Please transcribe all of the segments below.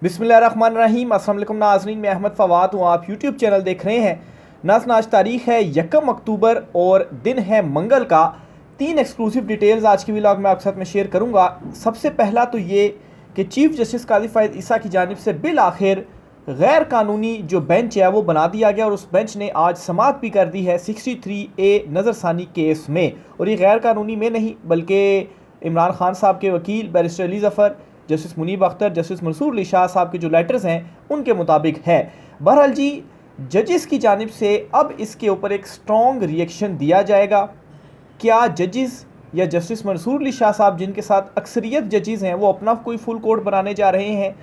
बिस्मिल्लाहिर्रहमानिर्रहीम। अस्सलाम वालेकुम नाज़रीन, मैं अहमद फ़वाद हूँ। आप यूट्यूब चैनल देख रहे हैं। नाज़रीन, आज तारीख़ है 1 अक्टूबर और दिन है मंगल का। 3 एक्सक्लूसिव डिटेल्स आज की व्लॉग में आपके साथ में शेयर करूँगा। सबसे पहला तो ये कि चीफ़ जस्टिस काज़ी फ़ाइज़ ईसा की जानिब से बिल आखिर गैर कानूनी जो बेंच है वो बना दिया गया और उस बेंच ने आज समाअत भी कर दी है 63A नज़रसानी केस में। और ये गैर कानूनी में नहीं बल्कि इमरान खान साहब के वकील barrister Ali Zafar, justice Munib Akhtar, justice Mansoor Ali Shah साहब के जो लेटर्स हैं उनके मुताबिक है। बहरहाल जी, जजेस की जानिब से अब इसके ऊपर एक स्ट्रॉन्ग रिएक्शन दिया जाएगा। क्या जजेस या जस्टिस मंसूर अली शाह साहब, जिनके साथ अक्सरियत जजेस हैं, वो अपना कोई फुल कोर्ट बनाने जा रहे हैं?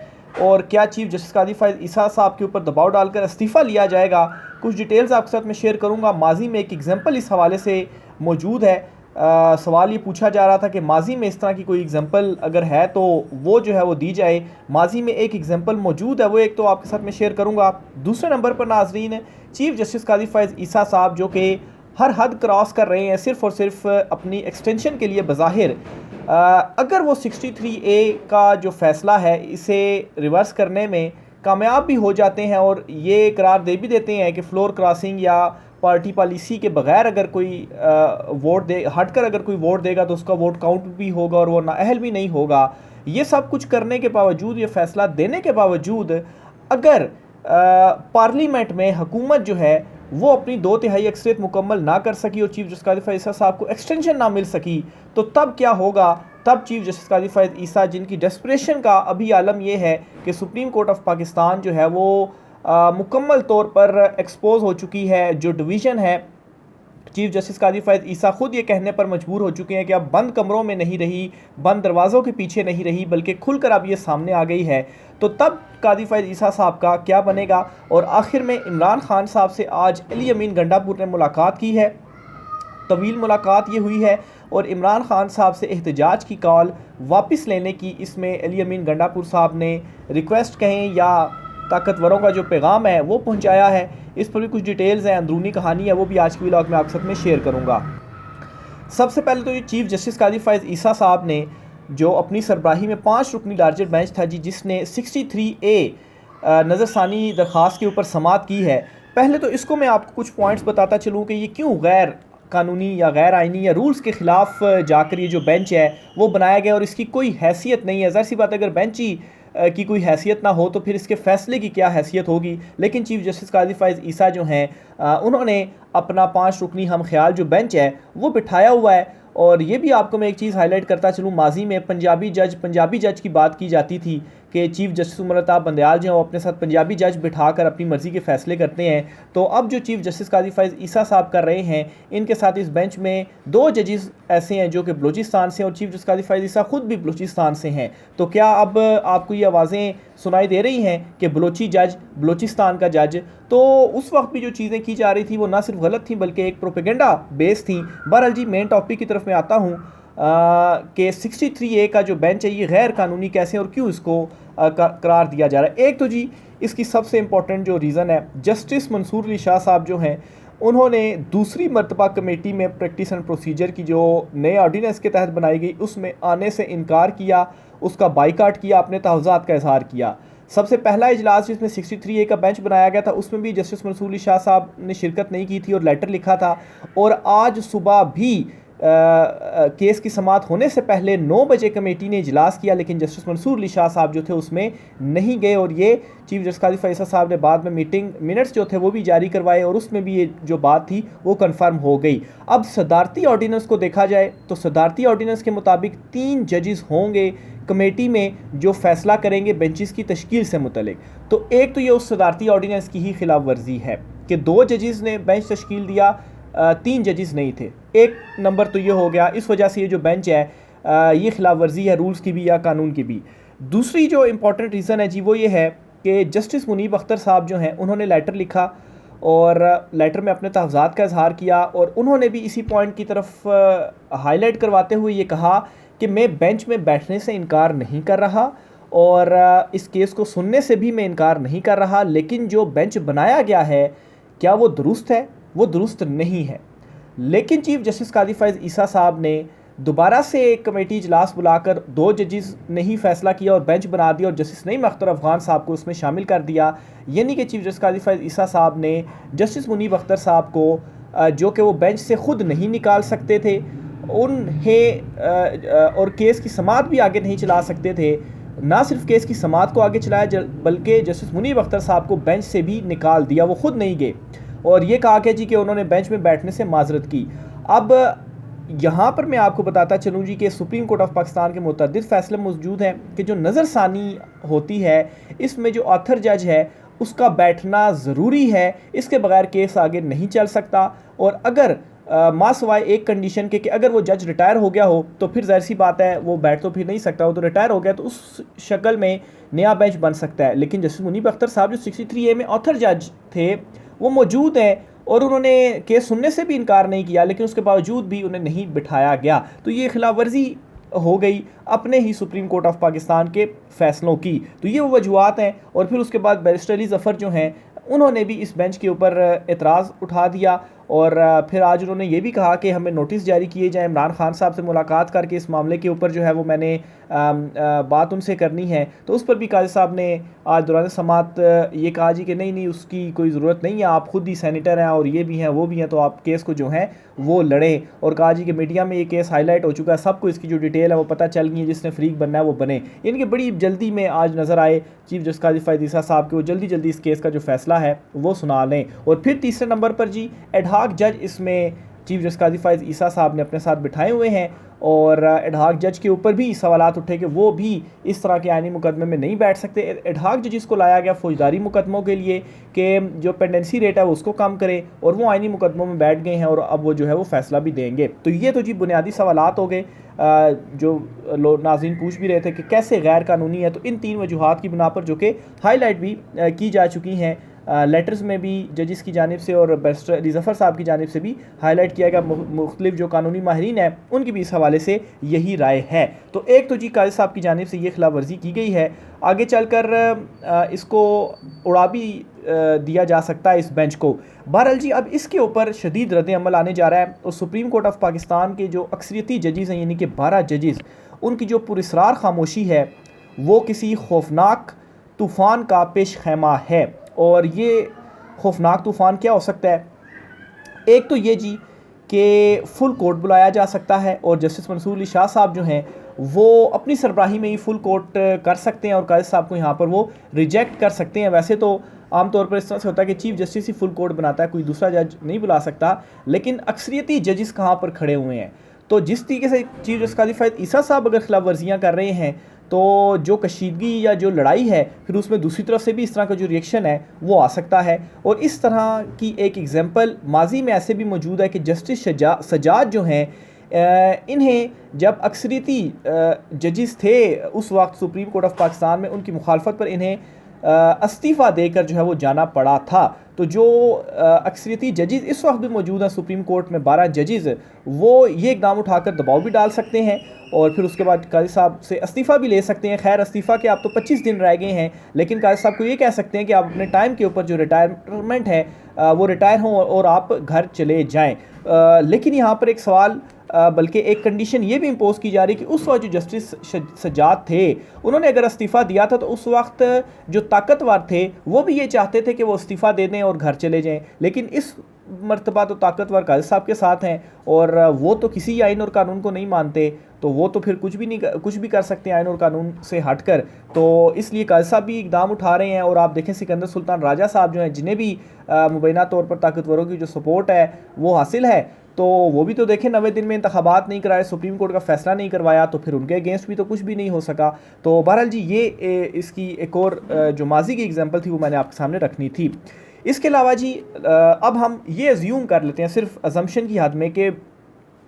और क्या चीफ जस्टिस काज़ी फ़ाइज़ ईसा साहब के ऊपर दबाव डालकर इस्तीफ़ा लिया जाएगा? कुछ डिटेल्स आपके साथ में शेयर करूँगा। माजी में एक एग्जाम्पल इस हवाले से मौजूद है। सवाल ये पूछा जा रहा था कि माजी में इस तरह की कोई एग्जाम्पल अगर है तो वो जो है वो दी जाए। माजी में एक एग्जाम्पल मौजूद है, वो एक तो आपके साथ में शेयर करूँगा। दूसरे नंबर पर नाजरीन, चीफ जस्टिस काज़ी फ़ाइज़ ईसा साहब जो कि हर हद क्रॉस कर रहे हैं सिर्फ़ और सिर्फ अपनी एक्सटेंशन के लिए बज़ाहिर, अगर वो 63A का जो फ़ैसला है इसे रिवर्स करने में कामयाब भी हो जाते हैं और ये करार दे भी देते हैं कि फ्लोर क्रॉसिंग या पार्टी पॉलिसी के बगैर अगर कोई वोट दे हटकर अगर कोई वोट देगा तो उसका वोट काउंट भी होगा और वो नाअहल भी नहीं होगा। ये सब कुछ करने के बावजूद, ये फ़ैसला देने के बावजूद, अगर पार्लियामेंट में हुकूमत जो है वो अपनी 2/3 अक्सरियत मुकम्मल ना कर सकी और चीफ जस्टिस काज़ी फ़ाइज़ ईसा साहब को एक्सटेंशन ना मिल सकी, तो तब क्या होगा? तब चीफ जस्टिस काज़ी फ़ाइज़ ईसा, जिनकी डेस्परेशन का अभी आलम यह है कि सुप्रीम कोर्ट ऑफ पाकिस्तान जो है वो मुकम्मल तौर पर एक्सपोज हो चुकी है। जो डिवीज़न है, चीफ जस्टिस काज़ी फ़ाइज़ ईसा खुद ये कहने पर मजबूर हो चुके हैं कि अब बंद कमरों में नहीं रही, बंद दरवाज़ों के पीछे नहीं रही, बल्कि खुलकर अब ये सामने आ गई है। तो तब काज़ी फ़ाइज़ ईसा साहब का क्या बनेगा? और आखिर में इमरान खान साहब से आज अली अमीन गंडापुर ने मुलाकात की है। तवील मुलाकात ये हुई है और इमरान खान साहब से एहतजाज की कॉल वापस लेने की इसमें अली अमीन गंडापुर साहब ने रिक्वेस्ट कहें या ताकतवरों का जो पैगाम है वो पहुंचाया है। इस पर भी कुछ डिटेल्स हैं, अंदरूनी कहानी है, वो भी आज की व्लॉग में आपके साथ में शेयर करूंगा। सबसे पहले तो ये चीफ जस्टिस काज़ी फ़ाइज़ ईसा साहब ने जो अपनी सरबराही में 5 रुकनी लार्जर बेंच था जी, जिसने 63A नज़रसानी दरख्वास्त के ऊपर समाअत की है। पहले तो इसको मैं आपको कुछ पॉइंट्स बताता चलूँ कि ये क्यों गैर कानूनी या गैर आइनी या रूल्स के ख़िलाफ़ जाकर ये जो बेंच है वो बनाया गया और इसकी कोई हैसियत नहीं है। ज़ाहिर सी बात है, अगर बेंच ही की कोई हैसियत ना हो तो फिर इसके फ़ैसले की क्या हैसियत होगी। लेकिन चीफ जस्टिस काज़ी फ़ाइज़ ईसा जो हैं, उन्होंने अपना 5 रुकनी हम ख्याल जो बेंच है वो बिठाया हुआ है। और ये भी आपको मैं एक चीज़ हाईलाइट करता चलूँ, माजी में पंजाबी जज की बात की जाती थी कि चीफ जस्टिस उमर अताब बंदयाल जो हैं वो अपने साथ पंजाबी जज बिठाकर अपनी मर्ज़ी के फ़ैसले करते हैं। तो अब जो चीफ जस्टिस काज़ी फ़ाइज़ ईसा साहब कर रहे हैं, इनके साथ इस बेंच में 2 जजेस ऐसे हैं जो कि बलूचिस्तान से, और चीफ जस्टिस काज़ी फ़ाइज़ ईसा खुद भी बलूचिस्तान से हैं। तो क्या अब आपको ये आवाज़ें सुनाई दे रही हैं कि बलोची जज, बलूचिस्तान का जज? तो उस वक्त भी जो चीज़ें की जा रही थी वो ना सिर्फ गलत थी बल्कि एक प्रोपेगेंडा बेस थी। बहरहाल जी, मेन टॉपिक की तरफ मैं आता हूँ कि 63A का जो बेंच है ये गैर कानूनी कैसे और क्यों इसको करार दिया जा रहा है। एक तो जी, इसकी सबसे इम्पोर्टेंट जो रीज़न है, जस्टिस मंसूर अली शाह साहब जो हैं उन्होंने दूसरी मरतबा कमेटी में प्रैक्टिस एंड प्रोसीजर की जो नए ऑर्डिनेंस के तहत बनाई गई उसमें आने से इनकार किया, उसका बाइकाट किया, अपने तहफ़्फ़ुज़ात का इजहार किया। सबसे पहला इजलास जिसमें 63A का बेंच बनाया गया था उसमें भी जस्टिस मंसूर अली शाह साहब ने शिरकत नहीं की थी और लेटर लिखा था। और आज सुबह भी केस की समाअत होने से पहले 9 बजे कमेटी ने इजलास किया, लेकिन जस्टिस मंसूर अली शाह साहब जो थे उसमें नहीं गए। और ये चीफ जस्टिस काज़ी फ़ाइज़ ईसा साहब ने बाद में मीटिंग मिनट्स जो थे वो भी जारी करवाए और उसमें भी ये जो बात थी वो कन्फर्म हो गई। अब सदारती ऑर्डिनेंस को देखा जाए तो सदारती ऑर्डिनेंस के मुताबिक 3 जजेस होंगे कमेटी में जो फैसला करेंगे बेंचेस की तश्कील से मुतल्लिक। तो एक तो ये उस सदारती ऑर्डिनेंस की ही खिलाफ वर्जी है कि 2 जजेस ने बेंच तश्कील दिया, 3 जजेस नहीं थे। एक नंबर तो ये हो गया, इस वजह से ये जो बेंच है ये खिलाफ वर्जी है रूल्स की भी या कानून की भी। दूसरी जो इंपॉर्टेंट रीज़न है जी वो ये है कि जस्टिस मुनीब अख्तर साहब जो हैं उन्होंने लेटर लिखा और लेटर में अपने तहफ़्फ़ुज़ात का इजहार किया और उन्होंने भी इसी पॉइंट की तरफ हाईलाइट करवाते हुए ये कहा कि मैं बेंच में बैठने से इनकार नहीं कर रहा और इस केस को सुनने से भी मैं इनकार नहीं कर रहा, लेकिन जो बेंच बनाया गया है क्या वो दुरुस्त है? वो दुरुस्त नहीं है। लेकिन चीफ जस्टिस काज़ी फ़ाइज़ ईसा साहब ने दोबारा से एक कमेटी इजलास बुलाकर 2 जजेस ने ही फैसला किया और बेंच बना दिया और जस्टिस नईम अख्तर अफगान साहब को उसमें शामिल कर दिया। यानी कि चीफ जस्टिस काजी फैज़ ईसा साहब ने जस्टिस मुनीब अख्तर साहब को, जो कि वो बेंच से ख़ुद नहीं निकाल सकते थे, उन्हें और केस की समाअत भी आगे नहीं चला सकते थे, ना सिर्फ केस की समाअत को आगे चलाया बल्कि जस्टिस मुनीब अख्तर साहब को बेंच से भी निकाल दिया। वो ख़ुद नहीं गए और ये कहा कि जी कि उन्होंने बेंच में बैठने से माजरत की। अब यहाँ पर मैं आपको बताता चलूँ जी कि सुप्रीम कोर्ट ऑफ पाकिस्तान के मुतअद्दिद फ़ैसले मौजूद हैं कि जो नज़रसानी होती है इसमें जो ऑथर जज है उसका बैठना ज़रूरी है, इसके बगैर केस आगे नहीं चल सकता। और अगर मासवाए एक कंडीशन के कि अगर वो जज रिटायर हो गया हो तो फिर ज़ाहिर सी बात है वो बैठ तो फिर नहीं सकता, वो तो रिटायर हो गया तो उस शक्ल में नया बेंच बन सकता है। लेकिन जस्टिस मुनीब अख्तर साहब जो 63A में ऑथर जज थे वो मौजूद हैं और उन्होंने केस सुनने से भी इनकार नहीं किया, लेकिन उसके बावजूद भी उन्हें नहीं बिठाया गया। तो ये खिलाफ वर्जी हो गई अपने ही सुप्रीम कोर्ट ऑफ पाकिस्तान के फ़ैसलों की। तो ये वो वजूहत हैं। और फिर उसके बाद बैरिस्टर अली ज़फ़र जो हैं उन्होंने भी इस बेंच के ऊपर एतराज़ उठा दिया और फिर आज उन्होंने ये भी कहा कि हमें नोटिस जारी किए जाएँ। इमरान खान साहब से मुलाकात करके इस मामले के ऊपर जो है वो मैंने बात उनसे करनी है। तो उस पर भी काजी साहब ने आज दौरान समाअत ये कहा जी कि नहीं उसकी कोई ज़रूरत नहीं है, आप खुद ही सेनेटर हैं और ये भी हैं वो भी हैं, तो आप केस को जो है वो लड़ें। और कहा जी कि मीडिया में ये केस हाईलाइट हो चुका है, सबको इसकी जो डिटेल है वो पता चल गई है, जिसने फ्रीक बनना है वो बने। इनके बड़ी जल्दी में आज नज़र आए चीफ जस्टिस काजी फैज़ ईसा साहब के, वो जल्दी इस केस का जो फैसला है वो सुना लें। और फिर तीसरे नंबर पर जी एडहॉक जज इसमें चीफ जस्टिस काजी फैज़ ईसा साहब ने अपने साथ बिठाए हुए हैं और एडहॉक जज के ऊपर भी सवालात उठे कि वो भी इस तरह के आइनी मुकदमे में नहीं बैठ सकते। एडहॉक जज को लाया गया फौजदारी मुकदमों के लिए कि जो पेंडेंसी रेट है वो उसको कम करें, और वो आइनी मुकदमों में बैठ गए हैं और अब वो जो है वो फैसला भी देंगे। तो ये तो जी बुनियादी सवालात हो गए जो लोग नाज़रीन पूछ भी रहे थे कि कैसे गैर कानूनी है। तो इन 3 वजूहात की बिना पर जो कि हाईलाइट भी की जा चुकी हैं लेटर्स में भी जजिस की जानिब से और बैरिस्टर अली ज़फ़र साहब की जानिब से भी हाईलाइट किया गया, मुख्तलिफ जो कानूनी माहिरीन हैं उनकी भी इस हवाले से यही राय है। तो एक तो जी काजी साहब की जानिब से ये खिलाफ वर्जी की गई है, आगे चलकर इसको उड़ा भी दिया जा सकता है इस बेंच को। बहरहाल जी अब इसके ऊपर शदीद रद्द अमल आने जा रहा है और सुप्रीम कोर्ट ऑफ पाकिस्तान के जो अक्सरियती जजिस हैं यानी कि 12 जजिस, उनकी जो पुरस्रार खामोशी है वो किसी खौफनाक तूफ़ान का पेश खैमा है। और ये खौफनाक तूफ़ान क्या हो सकता है? एक तो ये जी कि फुल कोर्ट बुलाया जा सकता है और जस्टिस मंसूर अली शाह साहब जो हैं वो अपनी सरबराही में ही फुल कोर्ट कर सकते हैं और काजी साहब को यहाँ पर वो रिजेक्ट कर सकते हैं। वैसे तो आमतौर पर इस तरह से होता है कि चीफ जस्टिस ही फुल कोर्ट बनाता है, कोई दूसरा जज नहीं बुला सकता, लेकिन अक्सरियती जजिस कहाँ पर खड़े हुए हैं। तो जिस तरीके से चीफ जस्टिस काजी फैज़ ईसा साहब अगर खिलाफ वर्जियाँ कर रहे हैं तो जो कशीदगी या जो लड़ाई है फिर उसमें दूसरी तरफ से भी इस तरह का जो रिएक्शन है वो आ सकता है। और इस तरह की एक एग्जांपल माजी में ऐसे भी मौजूद है कि जस्टिस सजाद जो हैं इन्हें जब अक्सरियती जजिस थे उस वक्त सुप्रीम कोर्ट ऑफ पाकिस्तान में, उनकी मुखालफत पर इन्हें इस्तीफ़ा देकर जो है वो जाना पड़ा था। तो जो अक्सरियती जजिस इस वक्त भी मौजूद हैं सुप्रीम कोर्ट में 12 जजिस, वो ये इकदाम उठाकर दबाव भी डाल सकते हैं और फिर उसके बाद काजी साहब से इस्तीफ़ा भी ले सकते हैं। खैर इस्तीफ़ा के आप तो 25 दिन रह गए हैं, लेकिन काजी साहब को ये कह सकते हैं कि आप अपने टाइम के ऊपर जो रिटायरमेंट है वो रिटायर हों और आप घर चले जाएँ। लेकिन यहाँ पर एक सवाल बल्कि एक कंडीशन ये भी इम्पोज की जा रही है कि उस वक्त जो जस्टिस सजाद थे उन्होंने अगर इस्तीफ़ा दिया था तो उस वक्त जो ताकतवर थे वो भी ये चाहते थे कि वो इस्तीफ़ा दे दें और घर चले जाएं। लेकिन इस मर्तबा तो ताकतवर काजी साहब के साथ हैं और वो तो किसी आइन और कानून को नहीं मानते, तो वो तो फिर कुछ भी कर सकते हैं आइन और कानून से हटकर। तो इसलिए काजी साहब भी इकदाम उठा रहे हैं। और आप देखें सिकंदर सुल्तान राजा साहब जो हैं जिन्हें भी मुबैना तौर पर ताकतवरों की जो सपोर्ट है वो हासिल है, तो वो भी तो देखें 90 दिन में इंतखाबात नहीं कराए, सुप्रीम कोर्ट का फैसला नहीं करवाया, तो फिर उनके अगेंस्ट भी तो कुछ भी नहीं हो सका। तो बहरहाल जी ये इसकी एक और जो माजी की एग्जांपल थी वो मैंने आपके सामने रखनी थी। इसके अलावा जी अब हम ये अज्यूम कर लेते हैं सिर्फ अजम्पशन की हद में कि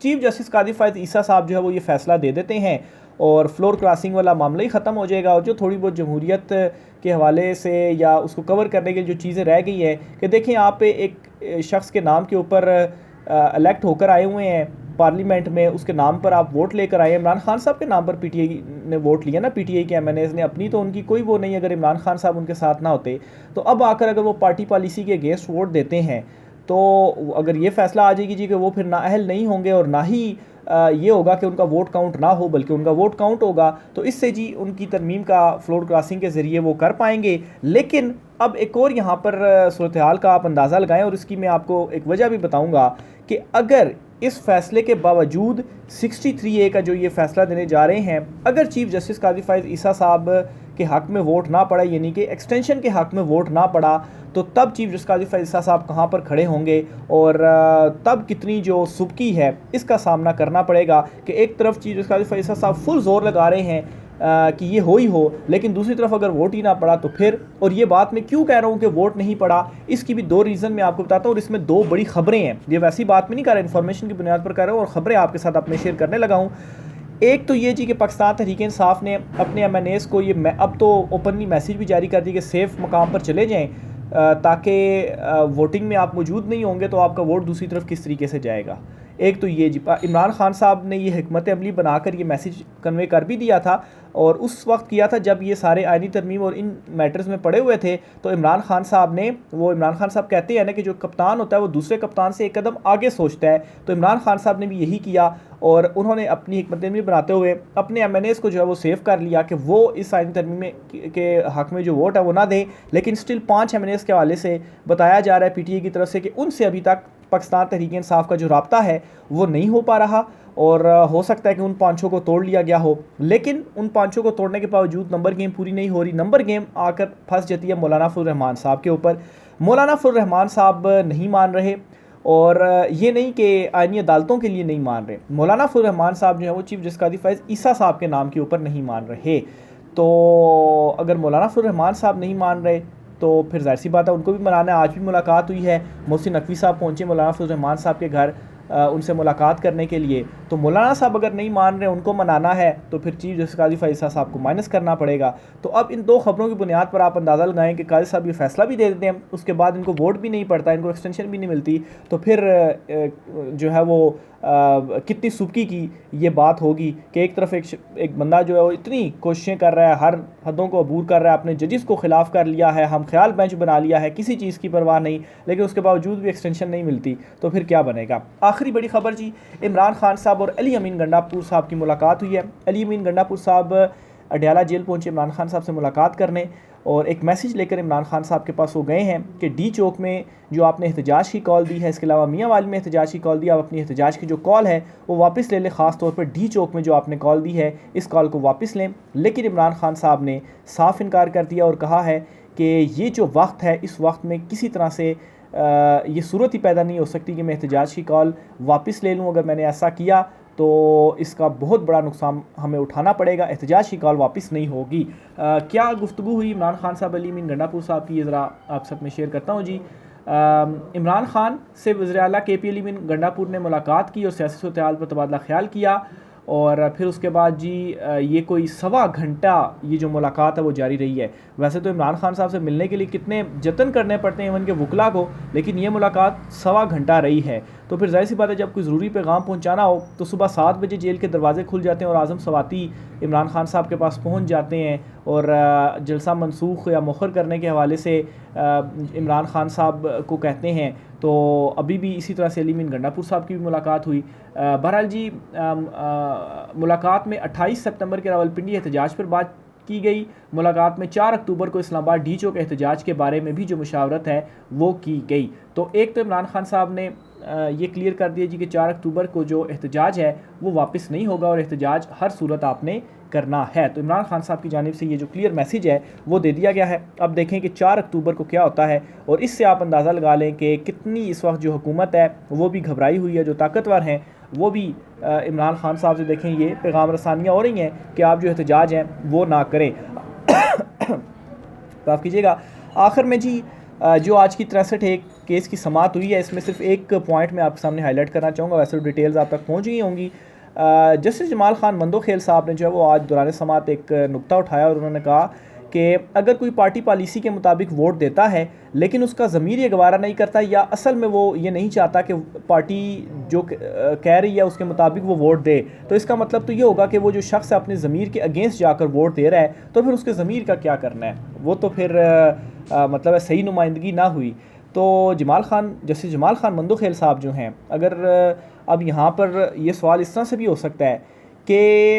चीफ जस्टिस काजी फैज़ ईसा साहब जो है वो ये फ़ैसला दे देते हैं और फ्लोर क्रॉसिंग वाला मामला ही ख़त्म हो जाएगा और जो थोड़ी बहुत जमहूरियत के हवाले से या उसको कवर करने के जो चीज़ें रह गई हैं कि देखें आप एक शख्स के नाम के ऊपर इलेक्ट होकर आए हुए हैं पार्लियामेंट में, उसके नाम पर आप वोट लेकर आए। इमरान खान साहब के नाम पर पीटीआई ने वोट लिया ना, पीटीआई के एमएनएज़ ने, अपनी तो उनकी कोई वो नहीं अगर इमरान खान साहब उनके साथ ना होते। तो अब आकर अगर वो पार्टी पॉलिसी के अगेंस्ट वोट देते हैं तो अगर ये फैसला आ जाएगी जी कि वो फिर नाअहल नहीं होंगे और ना ही ये होगा कि उनका वोट काउंट ना हो बल्कि उनका वोट काउंट होगा, तो इससे जी उनकी तरमीम का फ्लोर क्रॉसिंग के ज़रिए वो कर पाएंगे। लेकिन अब एक और यहाँ पर सूरत हाल का आप अंदाज़ा लगाएं और इसकी मैं आपको एक वजह भी बताऊँगा कि अगर इस फैसले के बावजूद 63A का जो ये फैसला देने जा रहे हैं, अगर चीफ जस्टिस काजी फाइज ईसा साहब के हक़ में वोट ना पड़ा, यानी कि एक्सटेंशन के हक़ में वोट ना पड़ा, तो तब चीफ जस्टिस काजी फाइज ईसा साहब कहाँ पर खड़े होंगे और तब कितनी जो सुबकी है इसका सामना करना पड़ेगा कि एक तरफ चीफ जस्टिस काजी फाइज ईसा साहब फुल जोर लगा रहे हैं कि ये हो ही हो, लेकिन दूसरी तरफ अगर वोट ही ना पड़ा तो फिर। और ये बात मैं क्यों कह रहा हूँ कि वोट नहीं पड़ा, इसकी भी दो रीज़न मैं आपको बताता हूँ और इसमें दो बड़ी खबरें हैं। ये वैसी बात में नहीं कर रहा, इन्फॉर्मेशन की बुनियाद पर कर रहा हूँ और ख़बरें आपके साथ अपने शेयर करने लगा हूँ। एक तो ये जी कि पाकिस्तान तहरीक इंसाफ ने अपने MNAs को ये अब तो ओपनली मैसेज भी जारी कर दी कि सेफ़ मकाम पर चले जाएँ, ताकि वोटिंग में आप मौजूद नहीं होंगे तो आपका वोट दूसरी तरफ किस तरीके से जाएगा। एक तो ये जी इमरान खान साहब ने ये हिकमत अमली बनाकर ये मैसेज कन्वे कर भी दिया था और उस वक्त किया था जब ये सारे आइनी तरमीम और इन मैटर्स में पड़े हुए थे। तो इमरान खान साहब कहते हैं ना कि जो कप्तान होता है वो दूसरे कप्तान से एक कदम आगे सोचता है, तो इमरान खान साहब ने भी यही किया और उन्होंने अपनी हिकमत अमली बनाते हुए अपने MNAs को जो है वो सेव कर लिया कि वो इस आइनी तरमीम के हक़ में जो वोट है वो ना दें। लेकिन स्टिल 5 MNAs के हवाले से बताया जा रहा है PTI की तरफ से कि उनसे अभी तक पाकिस्तान तहरीक इंसाफ का जो राब्ता है वो नहीं हो पा रहा और हो सकता है कि उन 5 को तोड़ लिया गया हो। लेकिन उन 5 को तोड़ने के बावजूद नंबर गेम पूरी नहीं हो रही। नंबर गेम आकर फंस जाती है मौलाना फजल रहमान साहब के ऊपर। मौलाना फजल रहमान साहब नहीं मान रहे और ये नहीं कि आइनी अदालतों के लिए नहीं मान रहे, मौलाना फजल रहमान साहब जो है वो चीफ जस्टिस काजी फाइज ईसा साहब के नाम के ऊपर नहीं मान रहे। तो अगर मौलाना फजल रहमान साहब नहीं मान रहे तो फिर जाहिर सी बात है उनको भी मनाना है। आज भी मुलाकात हुई है, मोहसिन नकवी साहब पहुँचे मौलाना फजल रहमान साहब के घर उनसे मुलाकात करने के लिए। तो मौलाना साहब अगर नहीं मान रहे, उनको मनाना है, तो फिर चीफ जस्टिस काजी फाइज ईसा साहब को माइनस करना पड़ेगा। तो अब इन दो खबरों की बुनियाद पर आप अंदाज़ा लगाएं कि काजी साहब ये फैसला भी दे देते हैं, उसके बाद इनको वोट भी नहीं पड़ता, इनको एक्सटेंशन भी नहीं मिलती, तो फिर जो है वो कितनी सुबकी की ये बात होगी कि एक तरफ एक बंदा जो है वो इतनी कोशिशें कर रहा है, हर हदों को अबूर कर रहा है, अपने जजिस को ख़िलाफ़ कर लिया है, हम ख्याल बेंच बना लिया है, किसी चीज़ की परवाह नहीं, लेकिन उसके बावजूद भी एक्सटेंशन नहीं मिलती, तो फिर क्या बनेगा। आखिरी बड़ी खबर जी, इमरान खान साहब और अली अमीन गंडापुर साहब की मुलाकात हुई है। अली अमीन गंडापुर साहब अडयाला जेल पहुँचे इमरान खान साहब से मुलाकात करने और एक मैसेज लेकर इमरान खान साहब के पास वो गए हैं कि डी चौक में जो आपने एहतजाज की कॉल दी है, इसके अलावा मियाँ वाली में एहतजाज की कॉल दी, आप अपनी एहतजाज की जो कॉल है वो वापस ले लें, ख़ास तौर पर डी चौक में जो आपने कॉल दी है इस कॉल को वापस लें। लेकिन इमरान खान साहब ने साफ इनकार कर दिया और कहा है कि ये जो वक्त है, इस वक्त में किसी तरह से ये सूरत ही पैदा नहीं हो सकती कि मैं एहतजाज की कॉल वापस ले लूँ। अगर मैंने ऐसा किया तो इसका बहुत बड़ा नुकसान हमें उठाना पड़ेगा, एहतजाज की कॉल वापस नहीं होगी। क्या गुफ्तगू हुई इमरान खान साहब अली अमीन गंडापुर साहब की, ये ज़रा आप सब में शेयर करता हूँ जी। इमरान खान से वज़ीर आला KP अली अमीन गंडापुर ने मुलाकात की और सियासी सूरत-ए-हाल पर तबादला ख्याल किया और फिर उसके बाद जी ये कोई 1.25 घंटा ये जो मुलाकात है वो जारी रही है। वैसे तो इमरान खान साहब से मिलने के लिए कितने जतन करने पड़ते हैं इवन के वकला को, लेकिन ये मुलाकात 1.25 घंटा रही है। तो फिर जाहिर सी बात है जब कोई ज़रूरी पैगाम पहुंचाना हो तो सुबह 7 बजे जेल के दरवाजे खुल जाते हैं और आज़म सवाती इमरान खान साहब के पास पहुंच जाते हैं और जलसा मनसूख या मुखर करने के हवाले से इमरान खान साहब को कहते हैं। तो अभी भी इसी तरह से अली अमीन गंडापुर साहब की भी मुलाकात हुई। बहरहाल जी मुलाकात में 28 सितंबर के रावलपिंडी एहतजाज पर बात की गई। मुलाकात में 4 अक्टूबर को इस्लामाबाद डी चौक एहतजाज के बारे में भी जो मुशावरत है वो की गई। तो एक तो इमरान खान साहब ने ये क्लियर कर दिया जी कि 4 अक्टूबर को जो एहतजाज है वो वापस नहीं होगा और एहतजाज हर सूरत आपने करना है। तो इमरान खान साहब की जानिब से ये जो क्लियर मैसेज है वो दे दिया गया है। अब देखें कि 4 अक्टूबर को क्या होता है और इससे आप अंदाज़ा लगा लें कि कितनी इस वक्त जो हुकूमत है वो भी घबराई हुई है, जो ताकतवर हैं वो भी इमरान खान साहब से देखें ये पैगाम रसानियाँ हो रही हैं कि आप जो एहतजाज हैं वो ना करें। माफ़ कीजिएगा। आखिर में जी जो आज की 63 केस की समाअत हुई है इसमें सिर्फ एक पॉइंट मैं आपके सामने हाईलाइट करना चाहूँगा, वैसे तो डिटेल्स आप तक पहुँच गई होंगी। जस्टिस जमाल खान मंदोखेल साहब ने जो है वो आज दौरान समाअत एक नुक्ता उठाया और उन्होंने कहा कि अगर कोई पार्टी पॉलिसी के मुताबिक वोट देता है लेकिन उसका ज़मीर ये गवारा नहीं करता या असल में वो ये नहीं चाहता कि पार्टी जो कह रही है उसके मुताबिक वो वोट दे, तो इसका मतलब तो ये होगा कि वो जो शख्स अपने ज़मीर के अगेंस्ट जाकर वोट दे रहा है तो फिर उसके ज़मीर का क्या करना है, वो तो फिर मतलब सही नुमाइंदगी ना हुई। तो जस्टिस जमाल खान मंदोखेल साहब जो हैं अगर अब यहाँ पर ये सवाल इस तरह से भी हो सकता है कि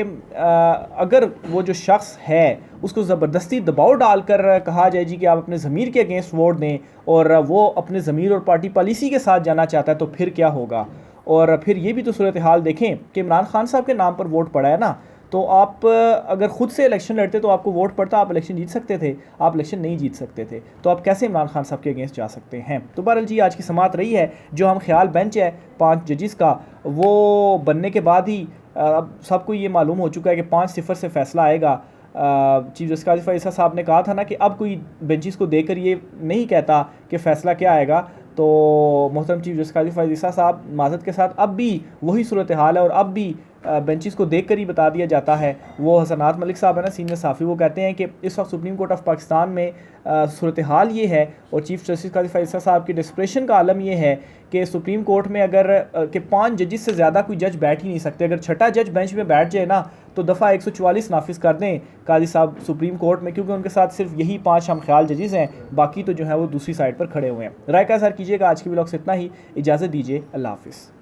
अगर वो जो शख्स है उसको ज़बरदस्ती दबाव डालकर कहा जाए जी कि आप अपने ज़मीर के अगेंस्ट वोट दें और वो अपने ज़मीर और पार्टी पॉलिसी के साथ जाना चाहता है, तो फिर क्या होगा। और फिर ये भी तो सूरत हाल देखें कि इमरान खान साहब के नाम पर वोट पड़ा है ना, तो आप अगर ख़ुद से इलेक्शन लड़ते तो आपको वोट पड़ता, आप इलेक्शन जीत सकते थे, आप इलेक्शन नहीं जीत सकते थे, तो आप कैसे इमरान खान साहब के अगेंस्ट जा सकते हैं। तो बहरहाल जी आज की समात रही है, जो हम ख्याल बेंच है 5 जजेस का, वो बनने के बाद ही अब सबको ये मालूम हो चुका है कि 5-0 से फैसला आएगा। चीफ जस्टिस काजी फैज़ल साहब ने कहा था ना कि अब कोई बेंचेस को देकर ये नहीं कहता कि फ़ैसला क्या आएगा, तो मोहतरम चीफ जस्टिस काजी फैज़ल साहब माज़रत के साथ अब भी वही सूरत हाल है और अब भी बेंचेस को देख कर ही बता दिया जाता है। वो हसनात मलिक साहब है ना, सीनियर साफ़ी, वो कहते हैं कि इस वक्त सुप्रीम कोर्ट ऑफ पाकिस्तान में सूरत हाल ये है और चीफ जस्टिस काजी फैज़ल साहब की डिस्क्रेशन का आलम ये है कि सुप्रीम कोर्ट में अगर कि 5 जजेस से ज़्यादा कोई जज बैठ ही नहीं सकते। अगर छठा जज बेंच में बैठ जाए ना तो दफ़ा 144 नाफिज कर दें काजी साहब सुप्रीम कोर्ट में, क्योंकि उनके साथ सिर्फ यही 5 हम ख्याल जजेस हैं, बाकी तो जो है वो दूसरी साइड पर खड़े हुए हैं। राय का इज़हार कीजिएगा। आज की व्लॉग से इतना ही, इजाज़त दीजिए, अल्लाह हाफ़िज़।